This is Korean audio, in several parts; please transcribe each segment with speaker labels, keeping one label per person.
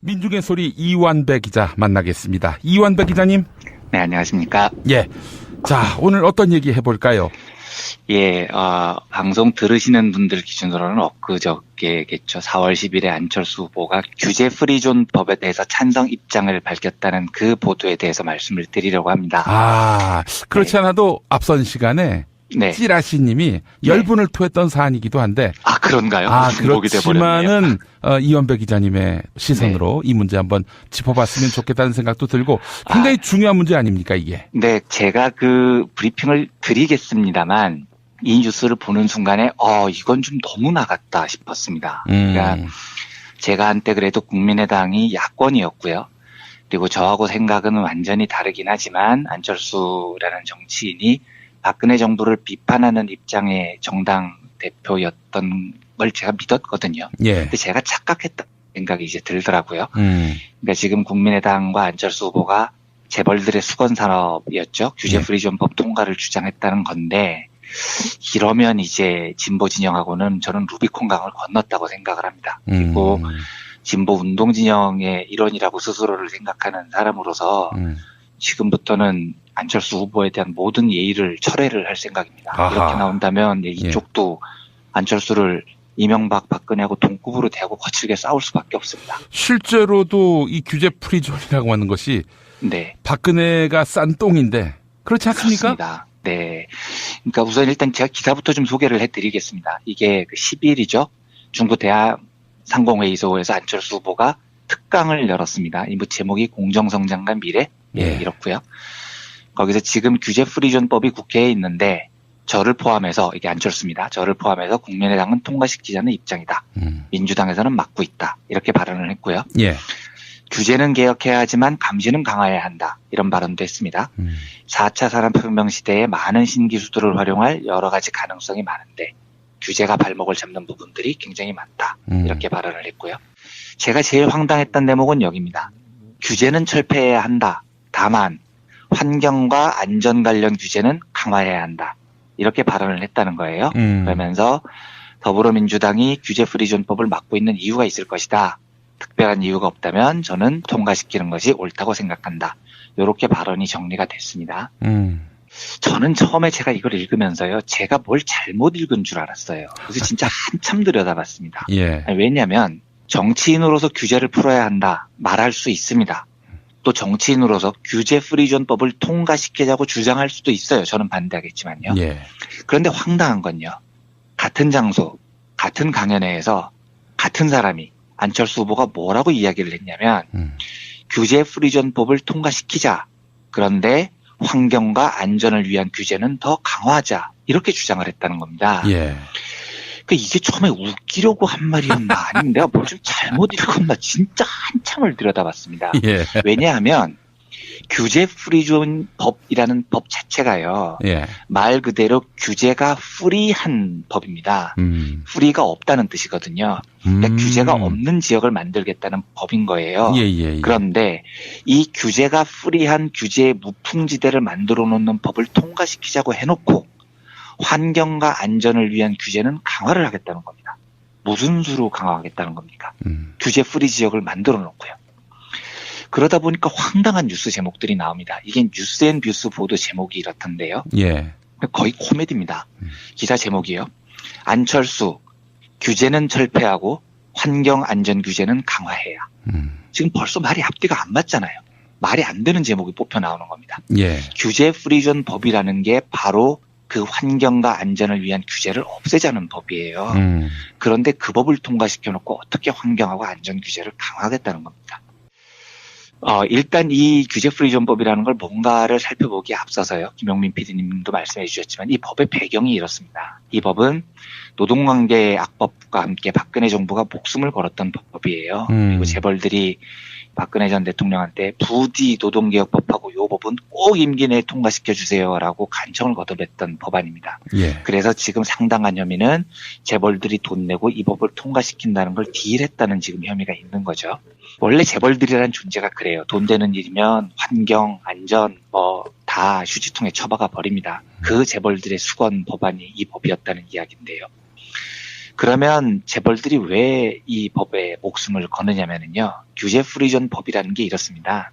Speaker 1: 민중의 소리 이완배 기자 만나겠습니다. 이완배 기자님.
Speaker 2: 네, 안녕하십니까.
Speaker 1: 예. 자, 오늘 어떤 얘기 해볼까요?
Speaker 2: 예, 방송 들으시는 분들 기준으로는 엊그저께겠죠. 4월 10일에 안철수 후보가 규제 프리존 법에 대해서 찬성 입장을 밝혔다는 그 보도에 대해서 말씀을 드리려고 합니다.
Speaker 1: 그렇지 않아도 앞선 시간에
Speaker 2: 네.
Speaker 1: 찌라시님이 열분을 토했던 사안이기도 한데.
Speaker 2: 그런가요?
Speaker 1: 그렇지만은 이완배 기자님의 시선으로 이 문제 한번 짚어봤으면 좋겠다는 생각도 들고 굉장히 중요한 문제 아닙니까 이게?
Speaker 2: 네, 제가 그 브리핑을 드리겠습니다만 이 뉴스를 보는 순간에 이건 좀 너무 나갔다 싶었습니다. 그러니까 제가 한때 그래도 국민의당이 야권이었고요. 그리고 저하고 생각은 완전히 다르긴 하지만 안철수라는 정치인이 박근혜 정부를 비판하는 입장의 정당 대표였던 걸 제가 믿었거든요.
Speaker 1: 예.
Speaker 2: 근데 제가 착각했다 생각이 이제 들더라고요. 그러니까 지금 국민의당과 안철수 후보가 재벌들의 수건 산업이었죠. 규제 프리존법 통과를 주장했다는 건데 이러면 이제 진보 진영하고는 저는 루비콘강을 건넜다고 생각을 합니다. 그리고 진보 운동 진영의 일원이라고 스스로를 생각하는 사람으로서 지금부터는 안철수 후보에 대한 모든 예의를 철회를 할 생각입니다. 이렇게 나온다면 이쪽도 안철수를 이명박 박근혜하고 동급으로 대하고 거칠게 싸울 수밖에 없습니다.
Speaker 1: 실제로도 이 규제 프리존이라고 하는 것이 박근혜가 싼 똥인데 그렇지 않습니까?
Speaker 2: 그렇습니다. 네. 그러니까 우선 일단 제가 기사부터 좀 소개를 해드리겠습니다. 이게 10일이죠. 중부 대학 상공회의소에서 안철수 후보가 특강을 열었습니다. 이 제목이 공정성장과 미래 이렇고요. 거기서 지금 규제 프리존법이 국회에 있는데 저를 포함해서 이게 안철수입니다. 저를 포함해서 국민의당은 통과시키자는 입장이다. 민주당에서는 막고 있다. 이렇게 발언을 했고요.
Speaker 1: 예.
Speaker 2: 규제는 개혁해야 하지만 감시는 강화해야 한다. 이런 발언도 했습니다. 4차 산업혁명 시대에 많은 신기술들을 활용할 여러 가지 가능성이 많은데 규제가 발목을 잡는 부분들이 굉장히 많다. 이렇게 발언을 했고요. 제가 제일 황당했던 대목은 여기입니다. 규제는 철폐해야 한다. 다만 환경과 안전 관련 규제는 강화해야 한다. 이렇게 발언을 했다는 거예요. 그러면서 더불어민주당이 규제 프리존법을 막고 있는 이유가 있을 것이다. 특별한 이유가 없다면 저는 통과시키는 것이 옳다고 생각한다. 이렇게 발언이 정리가 됐습니다. 저는 처음에 제가 이걸 읽으면서요. 제가 뭘 잘못 읽은 줄 알았어요. 그래서 진짜 한참 들여다봤습니다.
Speaker 1: 예.
Speaker 2: 왜냐하면 정치인으로서 규제를 풀어야 한다. 말할 수 있습니다. 또 정치인으로서 규제 프리존법을 통과시키자고 주장할 수도 있어요. 저는 반대하겠지만요.
Speaker 1: 예.
Speaker 2: 그런데 황당한 건요. 같은 장소, 같은 강연회에서 같은 사람이 안철수 후보가 뭐라고 이야기를 했냐면 규제 프리존법을 통과시키자. 그런데 환경과 안전을 위한 규제는 더 강화하자. 이렇게 주장을 했다는 겁니다.
Speaker 1: 예.
Speaker 2: 그러니까 이게 처음에 웃기려고 한 말이었나 아니면 내가 뭘 좀 잘못 읽었나 진짜 한참을 들여다봤습니다.
Speaker 1: 예.
Speaker 2: 왜냐하면 규제 프리존 법이라는 법 자체가요. 말 그대로 규제가 프리한 법입니다. 프리가 없다는 뜻이거든요. 그러니까 규제가 없는 지역을 만들겠다는 법인 거예요. 그런데 이 규제가 프리한 규제의 무풍지대를 만들어 놓는 법을 통과시키자고 해놓고 환경과 안전을 위한 규제는 강화를 하겠다는 겁니다. 무슨 수로 강화하겠다는 겁니까? 규제 프리 지역을 만들어 놓고요. 그러다 보니까 황당한 뉴스 제목들이 나옵니다. 이게 뉴스앤뷰스 보도 제목이 이렇던데요. 거의 코미디입니다. 기사 제목이요. 안철수, 규제는 철폐하고 환경 안전 규제는 강화해야. 지금 벌써 말이 앞뒤가 안 맞잖아요. 말이 안 되는 제목이 뽑혀 나오는 겁니다. 규제 프리존 법이라는 게 바로 그 환경과 안전을 위한 규제를 없애자는 법이에요. 그런데 그 법을 통과시켜놓고 어떻게 환경하고 안전 규제를 강화하겠다는 겁니다. 일단 이 규제 프리존법이라는 걸 뭔가를 살펴보기에 앞서서요. 김용민 PD님도 말씀해 주셨지만 이 법의 배경이 이렇습니다. 이 법은 노동관계 악법과 함께 박근혜 정부가 목숨을 걸었던 법이에요. 그리고 재벌들이 박근혜 전 대통령한테 부디 노동개혁법하고 이 법은 꼭 임기 내에 통과시켜 주세요라고 간청을 거듭했던 법안입니다. 그래서 지금 상당한 혐의는 재벌들이 돈 내고 이 법을 통과시킨다는 걸 딜했다는 지금 혐의가 있는 거죠. 원래 재벌들이라는 존재가 그래요. 돈 되는 일이면 환경, 안전 다 휴지통에 처박아 버립니다. 그 재벌들의 수건 법안이 이 법이었다는 이야기인데요. 그러면 재벌들이 왜 이 법에 목숨을 거느냐면요. 규제 프리존 법이라는 게 이렇습니다.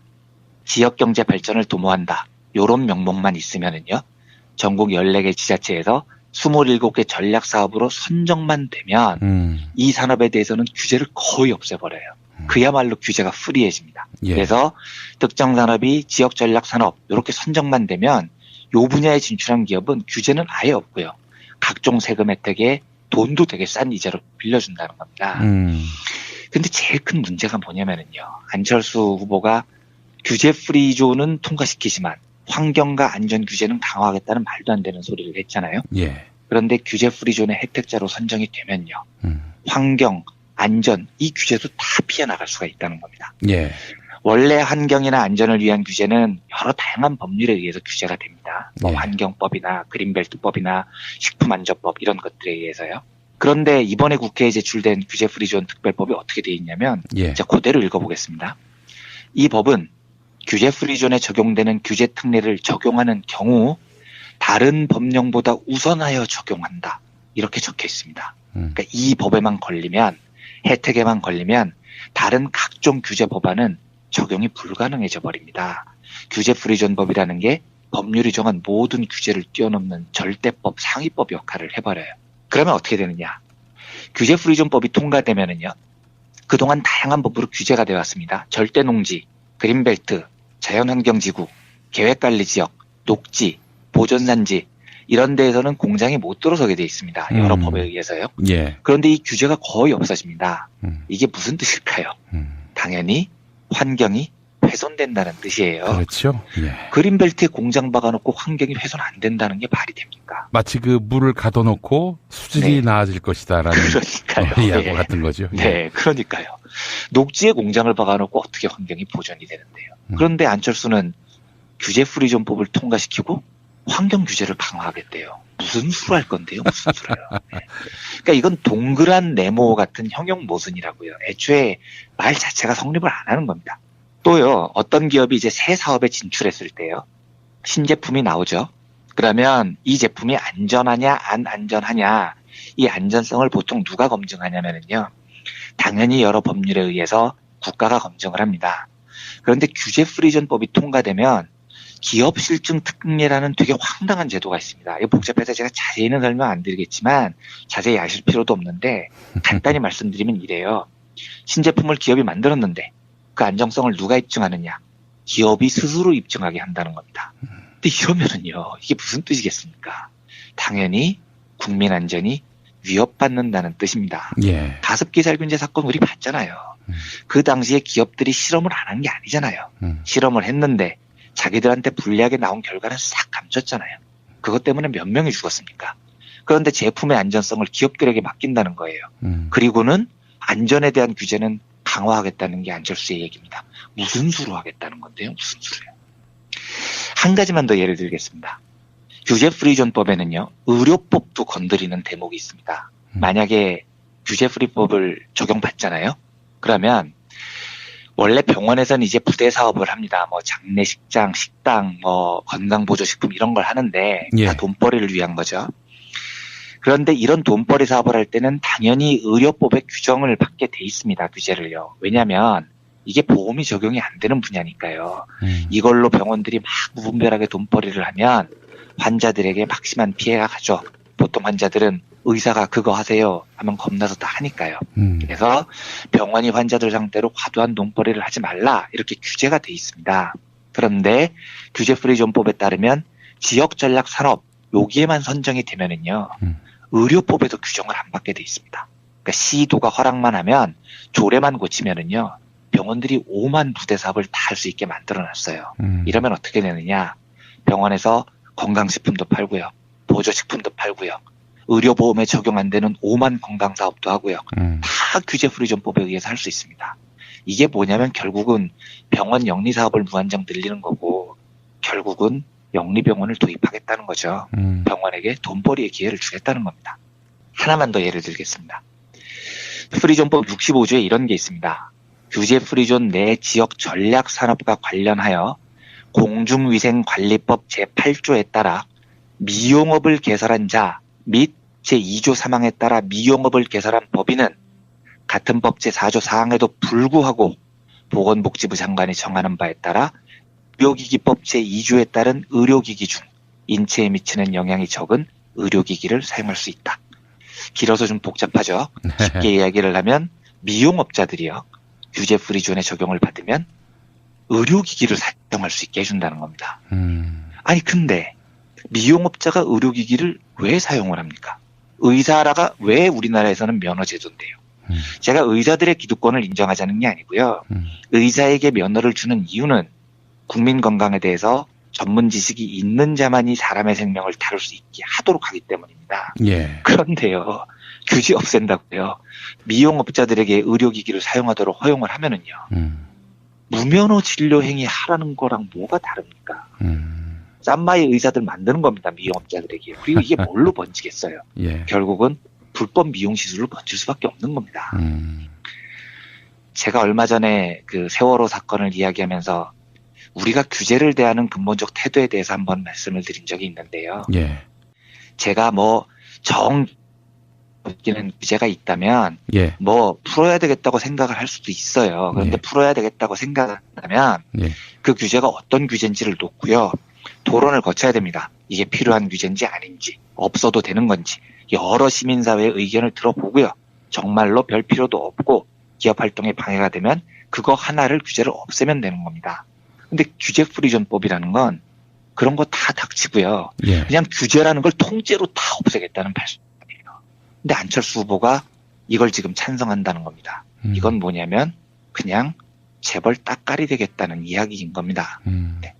Speaker 2: 지역경제 발전을 도모한다. 요런 명목만 있으면은요. 전국 14개 지자체에서 27개 전략사업으로 선정만 되면 이 산업에 대해서는 규제를 거의 없애버려요. 그야말로 규제가 프리해집니다.
Speaker 1: 예.
Speaker 2: 그래서 특정 산업이 지역 전략 산업 이렇게 선정만 되면 요 분야에 진출한 기업은 규제는 아예 없고요. 각종 세금 혜택에 돈도 되게 싼 이자로 빌려준다는 겁니다. 근데 제일 큰 문제가 뭐냐면은요. 안철수 후보가 규제 프리존은 통과시키지만 환경과 안전 규제는 강화하겠다는 말도 안 되는 소리를 했잖아요.
Speaker 1: 예.
Speaker 2: 그런데 규제 프리존의 혜택자로 선정이 되면요. 환경, 안전, 이 규제도 다 피해나갈 수가 있다는 겁니다.
Speaker 1: 예.
Speaker 2: 원래 환경이나 안전을 위한 규제는 여러 다양한 법률에 의해서 규제가 됩니다. 뭐
Speaker 1: 예.
Speaker 2: 환경법이나 그린벨트법이나 식품안전법 이런 것들에 의해서요. 그런데 이번에 국회에 제출된 규제 프리존 특별법이 어떻게 되어 있냐면
Speaker 1: 예.
Speaker 2: 제가 그대로 읽어보겠습니다. 이 법은 규제 프리존에 적용되는 규제 특례를 적용하는 경우 다른 법령보다 우선하여 적용한다. 이렇게 적혀 있습니다. 그러니까 이 법에만 걸리면 혜택에만 걸리면 다른 각종 규제 법안은 적용이 불가능해져 버립니다. 규제 프리존 법이라는 게 법률이 정한 모든 규제를 뛰어넘는 절대법, 상위법 역할을 해버려요. 그러면 어떻게 되느냐? 규제 프리존 법이 통과되면은요. 그동안 다양한 법으로 규제가 되어 왔습니다. 절대농지, 그린벨트, 자연환경지구, 계획관리지역, 녹지, 보존산지 이런 데에서는 공장이 못 들어서게 돼 있습니다. 여러 법에 의해서요.
Speaker 1: 예.
Speaker 2: 그런데 이 규제가 거의 없어집니다. 이게 무슨 뜻일까요? 당연히 환경이 훼손된다는 뜻이에요.
Speaker 1: 그렇죠. 예.
Speaker 2: 그린벨트에 공장 박아놓고 환경이 훼손 안 된다는 게 말이 됩니까?
Speaker 1: 마치 그 물을 가둬놓고 수질이
Speaker 2: 네.
Speaker 1: 나아질 것이다라는
Speaker 2: 그러니까요.
Speaker 1: 이야기
Speaker 2: 네.
Speaker 1: 같은 거죠.
Speaker 2: 네, 그러니까요. 녹지에 공장을 박아놓고 어떻게 환경이 보존이 되는데요. 그런데 안철수는 규제 프리존법을 통과시키고 환경 규제를 강화하겠대요. 무슨 수로 할 건데요? 무슨 수로요? 네. 그러니까 이건 동그란 네모 같은 형용 모순이라고요. 애초에 말 자체가 성립을 안 하는 겁니다. 또요, 어떤 기업이 이제 새 사업에 진출했을 때요. 신제품이 나오죠. 그러면 이 제품이 안전하냐, 안 안전하냐, 이 안전성을 보통 누가 검증하냐면요. 당연히 여러 법률에 의해서 국가가 검증을 합니다. 그런데 규제 프리존법이 통과되면 기업 실증 특례라는 되게 황당한 제도가 있습니다. 이거 복잡해서 제가 자세히는 설명 안 드리겠지만 자세히 아실 필요도 없는데 간단히 말씀드리면 이래요. 신제품을 기업이 만들었는데 그 안정성을 누가 입증하느냐? 기업이 스스로 입증하게 한다는 겁니다. 근데 이러면은요, 이게 무슨 뜻이겠습니까? 당연히 국민 안전이 위협받는다는 뜻입니다.
Speaker 1: 예.
Speaker 2: 가습기 살균제 사건 우리 봤잖아요. 그 당시에 기업들이 실험을 안 한 게 아니잖아요. 실험을 했는데 자기들한테 불리하게 나온 결과는 싹 감췄잖아요. 그것 때문에 몇 명이 죽었습니까? 그런데 제품의 안전성을 기업들에게 맡긴다는 거예요. 그리고는 안전에 대한 규제는 강화하겠다는 게 안철수의 얘기입니다. 무슨 수로 하겠다는 건데요? 무슨 수로요? 한 가지만 더 예를 들겠습니다. 규제 프리존법에는요. 의료법도 건드리는 대목이 있습니다. 만약에 규제 프리법을 적용받잖아요. 그러면 원래 병원에서는 이제 부대 사업을 합니다. 뭐 장례식장, 식당, 뭐 건강보조식품 이런 걸 하는데
Speaker 1: 예.
Speaker 2: 다 돈벌이를 위한 거죠. 그런데 이런 돈벌이 사업을 할 때는 당연히 의료법의 규정을 받게 돼 있습니다. 규제를요. 왜냐하면 이게 보험이 적용이 안 되는 분야니까요. 이걸로 병원들이 막 무분별하게 돈벌이를 하면 환자들에게 막심한 피해가 가죠. 보통 환자들은 의사가 그거 하세요 하면 겁나서 다 하니까요. 그래서 병원이 환자들 상대로 과도한 돈벌이를 하지 말라 이렇게 규제가 돼 있습니다. 그런데 규제 프리존법에 따르면 지역 전략 산업 여기에만 선정이 되면은요. 의료법에도 규정을 안 받게 돼 있습니다. 그러니까 시도가 허락만 하면 조례만 고치면은요. 병원들이 5만 부대 사업을 다 할 수 있게 만들어놨어요. 이러면 어떻게 되느냐. 병원에서 건강식품도 팔고요. 보조식품도 팔고요. 의료보험에 적용 안 되는 5만 건강사업도 하고요. 다 규제 프리존법에 의해서 할 수 있습니다. 이게 뭐냐면 결국은 병원 영리사업을 무한정 늘리는 거고 결국은 영리병원을 도입하겠다는 거죠. 병원에게 돈벌이의 기회를 주겠다는 겁니다. 하나만 더 예를 들겠습니다. 프리존법 65조에 이런 게 있습니다. 규제 프리존 내 지역 전략 산업과 관련하여 공중위생관리법 제8조에 따라 미용업을 개설한 자 및 제2조 3항에 따라 미용업을 개설한 법인은 같은 법 제4조 4항에도 불구하고 보건복지부 장관이 정하는 바에 따라 의료기기법 제2조에 따른 의료기기 중 인체에 미치는 영향이 적은 의료기기를 사용할 수 있다. 길어서 좀 복잡하죠. 쉽게 이야기를 하면 미용업자들이요. 규제 프리존의 적용을 받으면 의료기기를 사용할 수 있게 해준다는 겁니다. 아니 근데 미용업자가 의료기기를 왜 사용을 합니까? 의사라가 왜 우리나라에서는 면허제도인데요. 제가 의사들의 기득권을 인정하자는 게 아니고요. 의사에게 면허를 주는 이유는 국민 건강에 대해서 전문 지식이 있는 자만이 사람의 생명을 다룰 수 있게 하도록 하기 때문입니다.
Speaker 1: 예.
Speaker 2: 그런데요. 규제 없앤다고요. 미용업자들에게 의료기기를 사용하도록 허용을 하면은요. 무면허 진료 행위 하라는 거랑 뭐가 다릅니까? 쌈마이 의사들 만드는 겁니다. 미용업자들에게. 그리고 이게 뭘로 번지겠어요?
Speaker 1: 예.
Speaker 2: 결국은 불법 미용 시술로 번질 수밖에 없는 겁니다. 제가 얼마 전에 그 세월호 사건을 이야기하면서 우리가 규제를 대하는 근본적 태도에 대해서 한번 말씀을 드린 적이 있는데요.
Speaker 1: 예.
Speaker 2: 제가 느끼는 규제가 있다면
Speaker 1: 예.
Speaker 2: 풀어야 되겠다고 생각을 할 수도 있어요. 그런데
Speaker 1: 예.
Speaker 2: 풀어야 되겠다고 생각한다면
Speaker 1: 예.
Speaker 2: 그 규제가 어떤 규제인지를 놓고요. 토론을 거쳐야 됩니다. 이게 필요한 규제인지 아닌지, 없어도 되는 건지 여러 시민사회의 의견을 들어보고요. 정말로 별 필요도 없고 기업 활동에 방해가 되면 그거 하나를 규제를 없애면 되는 겁니다. 근데 규제 프리존법이라는 건 그런 거 다 닥치고요.
Speaker 1: 예.
Speaker 2: 그냥 규제라는 걸 통째로 다 없애겠다는 발상이에요. 근데 안철수 후보가 이걸 지금 찬성한다는 겁니다. 이건 뭐냐면 그냥 재벌 따까리 되겠다는 이야기인 겁니다. 네.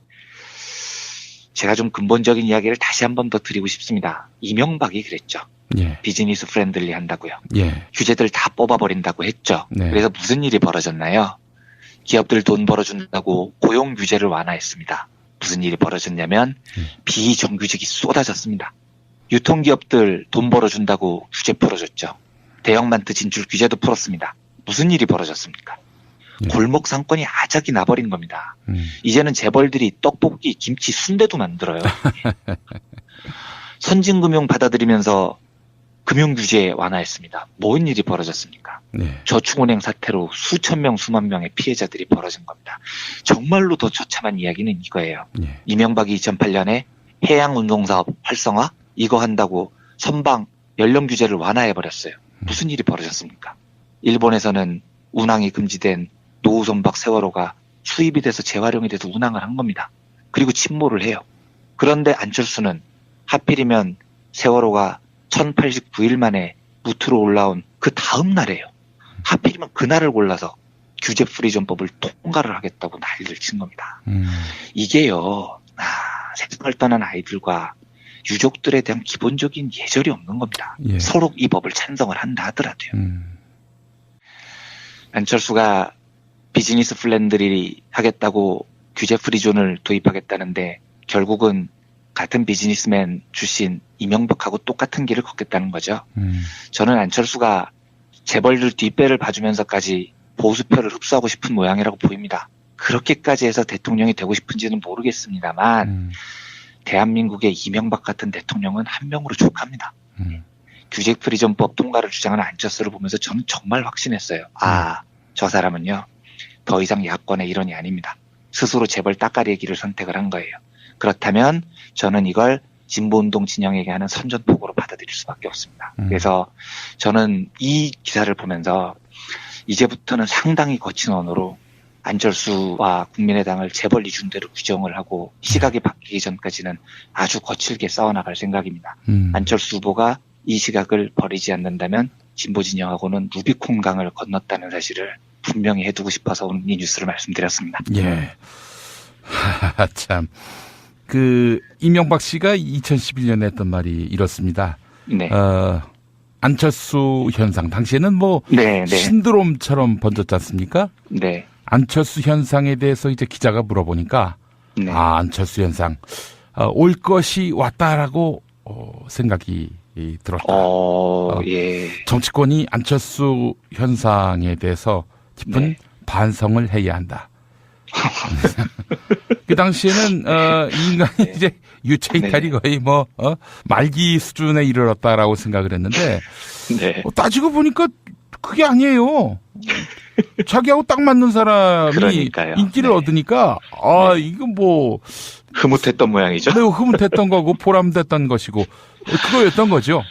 Speaker 2: 제가 좀 근본적인 이야기를 다시 한 번 더 드리고 싶습니다. 이명박이 그랬죠.
Speaker 1: 예.
Speaker 2: 비즈니스 프렌들리 한다고요.
Speaker 1: 예.
Speaker 2: 규제들 다 뽑아버린다고 했죠.
Speaker 1: 네.
Speaker 2: 그래서 무슨 일이 벌어졌나요? 기업들 돈 벌어준다고 고용 규제를 완화했습니다. 무슨 일이 벌어졌냐면 비정규직이 쏟아졌습니다. 유통기업들 돈 벌어준다고 규제 풀어줬죠. 대형마트 진출 규제도 풀었습니다. 무슨 일이 벌어졌습니까?
Speaker 1: 예.
Speaker 2: 골목 상권이 아작이 나버린 겁니다. 이제는 재벌들이 떡볶이, 김치, 순대도 만들어요. 선진금융 받아들이면서 금융규제 완화했습니다. 뭔 일이 벌어졌습니까?
Speaker 1: 네.
Speaker 2: 저축은행 사태로 수천 명, 수만 명의 피해자들이 벌어진 겁니다. 정말로 더 처참한 이야기는 이거예요.
Speaker 1: 예.
Speaker 2: 이명박이 2008년에 해양운동사업 활성화 이거 한다고 선방 연령 규제를 완화해버렸어요. 무슨 일이 벌어졌습니까? 일본에서는 운항이 금지된 노후선박 세월호가 수입이 돼서 재활용이 돼서 운항을 한 겁니다. 그리고 침몰을 해요. 그런데 안철수는 하필이면 세월호가 1089일 만에 무트로 올라온 그 다음 날이에요. 하필이면 그날을 골라서 규제 프리존법을 통과를 하겠다고 난리를 친 겁니다. 이게요. 세상을 떠난 아이들과 유족들에 대한 기본적인 예절이 없는 겁니다.
Speaker 1: 예.
Speaker 2: 서로 이 법을 찬성을 한다 하더라도요. 안철수가 비즈니스 플랜들이 하겠다고 규제 프리존을 도입하겠다는데 결국은 같은 비즈니스맨 출신 이명박하고 똑같은 길을 걷겠다는 거죠. 저는 안철수가 재벌들 뒷배를 봐주면서까지 보수표를 흡수하고 싶은 모양이라고 보입니다. 그렇게까지 해서 대통령이 되고 싶은지는 모르겠습니다만 대한민국의 이명박 같은 대통령은 한 명으로 족합니다. 규제 프리존법 통과를 주장하는 안철수를 보면서 저는 정말 확신했어요. 저 사람은요. 더 이상 야권의 일원이 아닙니다. 스스로 재벌 따까리의 길을 선택을 한 거예요. 그렇다면 저는 이걸 진보운동 진영에게 하는 선전포고로 받아들일 수밖에 없습니다. 그래서 저는 이 기사를 보면서 이제부터는 상당히 거친 언어로 안철수와 국민의당을 재벌 이중대로 규정을 하고 시각이 바뀌기 전까지는 아주 거칠게 싸워나갈 생각입니다. 안철수 후보가 이 시각을 버리지 않는다면 진보 진영하고는 루비콘 강을 건넜다는 사실을 분명히 해두고 싶어서 오늘 이 뉴스를 말씀드렸습니다.
Speaker 1: 예. 참. 이명박 씨가 2011년에 했던 말이 이렇습니다.
Speaker 2: 네.
Speaker 1: 안철수 현상. 당시에는
Speaker 2: 네.
Speaker 1: 신드롬처럼 번졌지 않습니까?
Speaker 2: 네.
Speaker 1: 안철수 현상에 대해서 이제 기자가 물어보니까,
Speaker 2: 네.
Speaker 1: 안철수 현상. 올 것이 왔다라고, 생각이 들었다.
Speaker 2: 예.
Speaker 1: 정치권이 안철수 현상에 대해서 깊은 반성을 해야 한다. 그 당시에는 이 인간이
Speaker 2: 네.
Speaker 1: 이제 유체 이탈이
Speaker 2: 네.
Speaker 1: 거의 말기 수준에 이르렀다라고 생각을 했는데
Speaker 2: 네.
Speaker 1: 따지고 보니까 그게 아니에요. 자기하고 딱 맞는 사람이
Speaker 2: 그러니까요.
Speaker 1: 인기를
Speaker 2: 네.
Speaker 1: 얻으니까 이거
Speaker 2: 흐뭇했던 모양이죠.
Speaker 1: 매우 흐뭇했던 거고 보람됐던 것이고 그거였던 거죠.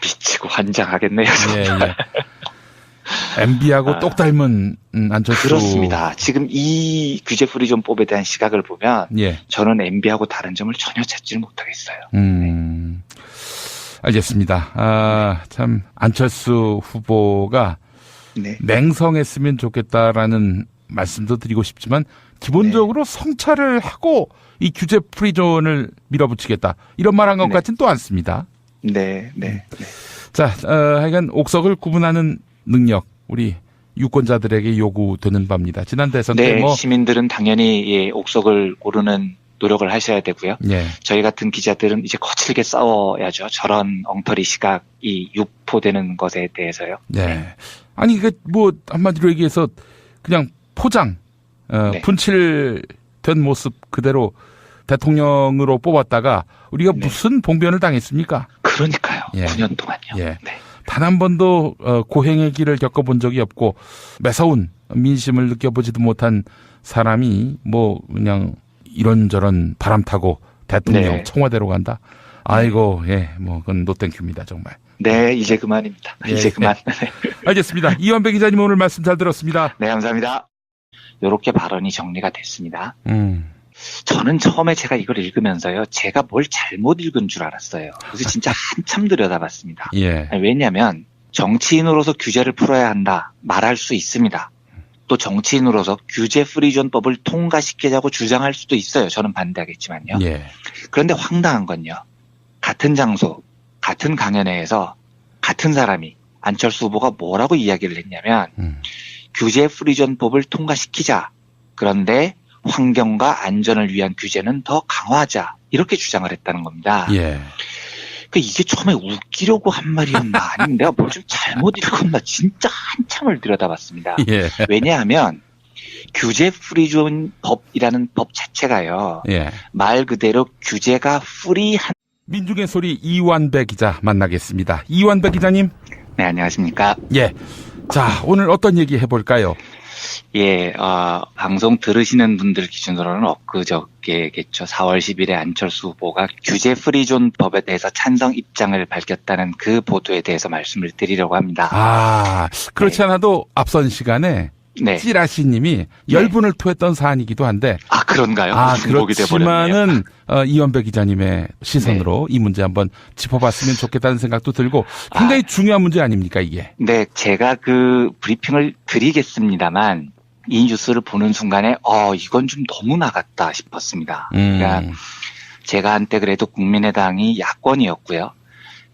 Speaker 2: 미치고 환장하겠네요.
Speaker 1: 예. MB하고 똑 닮은 안철수.
Speaker 2: 그렇습니다. 지금 이 규제 프리존법에 대한 시각을 보면 저는 MB하고 다른 점을 전혀 찾지를 못하겠어요.
Speaker 1: 알겠습니다. 참 안철수 후보가 냉성했으면 좋겠다라는 말씀도 드리고 싶지만 기본적으로 성찰을 하고 이 규제 프리존을 밀어붙이겠다 이런 말 한 것 같지는 또 않습니다.
Speaker 2: 네.
Speaker 1: 자, 하여간 옥석을 구분하는 능력 우리 유권자들에게 요구되는 바입니다. 지난 대선 때
Speaker 2: 시민들은 당연히 옥석을 고르는 노력을 하셔야 되고요. 저희 같은 기자들은 이제 거칠게 싸워야죠. 저런 엉터리 시각이 유포되는 것에 대해서요.
Speaker 1: 아니 이게 한마디로 얘기해서 그냥 포장 분칠된 모습 그대로 대통령으로 뽑았다가 우리가 무슨 봉변을 당했습니까?
Speaker 2: 그러니까요. 9년 동안요.
Speaker 1: 단 한 번도 고행의 길을 겪어본 적이 없고 매서운 민심을 느껴보지도 못한 사람이 그냥 이런저런 바람 타고 대통령 청와대로 간다. 아이고 그건 노땡큐입니다 정말.
Speaker 2: 네, 이제 그만입니다. 이제 그만.
Speaker 1: 알겠습니다. 이완배 기자님 오늘 말씀 잘 들었습니다.
Speaker 2: 네, 감사합니다. 이렇게 발언이 정리가 됐습니다. 저는 처음에 제가 이걸 읽으면서요, 제가 뭘 잘못 읽은 줄 알았어요. 그래서 진짜 한참 들여다봤습니다. 왜냐하면 정치인으로서 규제를 풀어야 한다 말할 수 있습니다. 또 정치인으로서 규제 프리존법을 통과시키자고 주장할 수도 있어요. 저는 반대하겠지만요. 그런데 황당한 건요, 같은 장소, 같은 강연회에서 같은 사람이 안철수 후보가 뭐라고 이야기를 했냐면 규제 프리존법을 통과시키자. 그런데 환경과 안전을 위한 규제는 더 강화하자. 이렇게 주장을 했다는 겁니다. 그러니까 이게 처음에 웃기려고 한 말이었나 아니면 내가 뭘 좀 잘못 읽었나 진짜 한참을 들여다봤습니다. 왜냐하면 규제 프리존법이라는 법 자체가요. 말 그대로 규제가 프리한
Speaker 1: 민중의 소리 이완배 기자 만나겠습니다. 이완배 기자님.
Speaker 2: 네, 안녕하십니까.
Speaker 1: 자, 오늘 어떤 얘기 해볼까요?
Speaker 2: 방송 들으시는 분들 기준으로는 엊그저께겠죠. 4월 10일에 안철수 후보가 규제 프리존 법에 대해서 찬성 입장을 밝혔다는 그 보도에 대해서 말씀을 드리려고 합니다.
Speaker 1: 그렇지 않아도 앞선 시간에 찌라시님이 열분을 토했던 사안이기도 한데.
Speaker 2: 그런가요?
Speaker 1: 그렇지만은 이완배 기자님의 시선으로 이 문제 한번 짚어봤으면 좋겠다는 생각도 들고 굉장히 중요한 문제 아닙니까 이게?
Speaker 2: 네, 제가 그 브리핑을 드리겠습니다만 이 뉴스를 보는 순간에 이건 좀 너무 나갔다 싶었습니다. 그러니까 제가 한때 그래도 국민의당이 야권이었고요.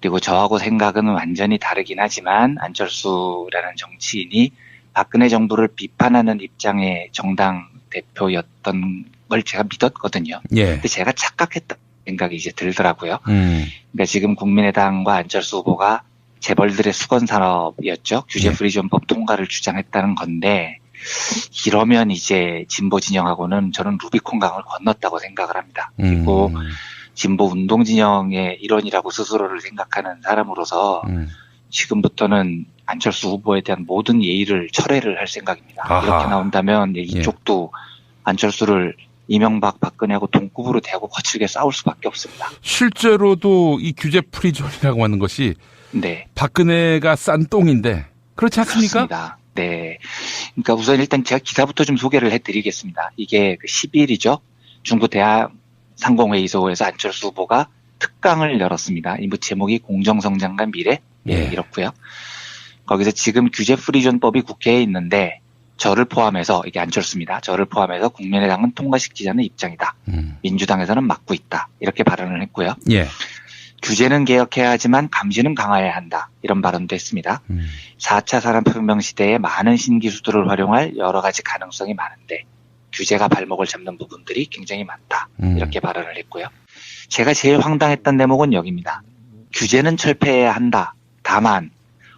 Speaker 2: 그리고 저하고 생각은 완전히 다르긴 하지만 안철수라는 정치인이 박근혜 정부를 비판하는 입장의 정당 대표였던 걸 제가 믿었거든요. 근데 제가 착각했던 생각이 이제 들더라고요. 그러니까 지금 국민의당과 안철수 후보가 재벌들의 수건 산업이었죠. 규제 프리존법 통과를 주장했다는 건데 이러면 이제 진보 진영하고는 저는 루비콘강을 건넜다고 생각을 합니다. 그리고 진보 운동 진영의 일원이라고 스스로를 생각하는 사람으로서 지금부터는 안철수 후보에 대한 모든 예의를 철회를 할 생각입니다. 이렇게 나온다면 이쪽도 안철수를 이명박 박근혜하고 동급으로 대하고 거칠게 싸울 수밖에 없습니다.
Speaker 1: 실제로도 이 규제 프리존이라고 하는 것이 박근혜가 싼 똥인데 그렇지 않습니까?
Speaker 2: 그렇습니다. 네. 그러니까 우선 일단 제가 기사부터 좀 소개를 해드리겠습니다. 이게 10일이죠. 중부 대학 상공회의소에서 안철수 후보가 특강을 열었습니다. 이 제목이 공정성장과 미래 이렇고요. 거기서 지금 규제 프리존법이 국회에 있는데 저를 포함해서 이게 안철수입니다. 저를 포함해서 국민의당은 통과시키자는 입장이다. 민주당에서는 막고 있다. 이렇게 발언을 했고요. 규제는 개혁해야 하지만 감시는 강화해야 한다. 이런 발언도 했습니다. 4차 산업혁명 시대에 많은 신기술들을 활용할 여러 가지 가능성이 많은데 규제가 발목을 잡는 부분들이 굉장히 많다. 이렇게 발언을 했고요. 제가 제일 황당했던 대목은 여기입니다. 규제는 철폐해야 한다. 다만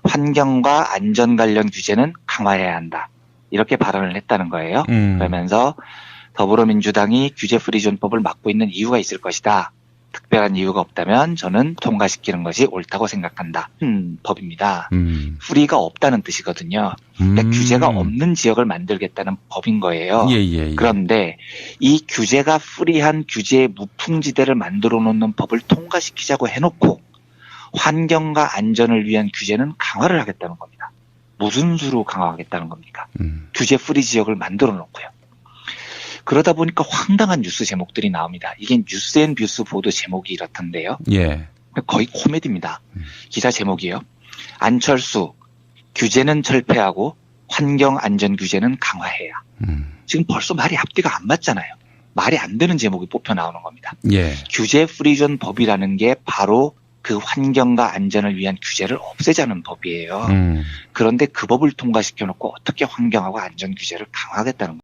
Speaker 2: 환경과 안전 관련 규제는 강화해야 한다. 이렇게 발언을 했다는 거예요. 그러면서 더불어민주당이 규제 프리존법을 막고 있는 이유가 있을 것이다. 특별한 이유가 없다면 저는 통과시키는 것이 옳다고 생각한다. 법입니다. 프리가 없다는 뜻이거든요. 그러니까 규제가 없는 지역을 만들겠다는 법인 거예요. 그런데 이 규제가 프리한 규제의 무풍지대를 만들어 놓는 법을 통과시키자고 해놓고 환경과 안전을 위한 규제는 강화를 하겠다는 겁니다. 무슨 수로 강화하겠다는 겁니까? 규제 프리 지역을 만들어 놓고요. 그러다 보니까 황당한 뉴스 제목들이 나옵니다. 이게 뉴스앤뷰스 보도 제목이 이렇던데요. 거의 코미디입니다. 기사 제목이요. 안철수, 규제는 철폐하고 환경 안전 규제는 강화해야. 지금 벌써 말이 앞뒤가 안 맞잖아요. 말이 안 되는 제목이 뽑혀 나오는 겁니다. 규제 프리존 법이라는 게 바로 그 환경과 안전을 위한 규제를 없애자는 법이에요. 그런데 그 법을 통과시켜놓고 어떻게 환경하고 안전 규제를 강화하겠다는 거예요.